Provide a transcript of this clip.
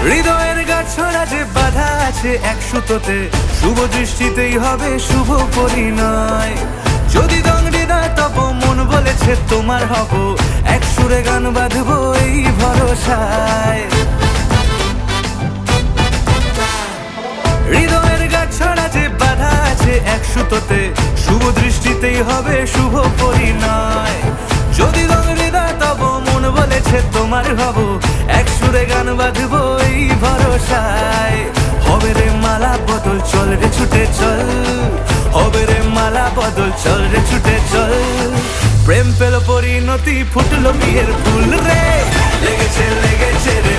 হৃদয়ের গাছড়া যে বাধা আছে এক সুতোতে, শুভ দৃষ্টিতেই হবে শুভ পরিণয়। যদি দংডিদা তব মন বলেছে তোমার হব, এক সুরে গান বাঁধবো এই ভরসায়। হৃদয়ের গাছড়া যে বাধা আছে এক সুতোতে, শুভ দৃষ্টিতেই হবে শুভ পরিণয়। যদি দংডিদা তব মন বলেছে তোমার হব, এক সুরে গান বাঁধবো এই ভরসায়। হবে রে মালা বদল, চল রে ছুটে চল, হবে রে মালা বদল, চল রে ছুটে চল। প্রেম পেল পরিণতি, ফুটলো বিয়ের ফুল রে, লেগেছে লেগেছে রে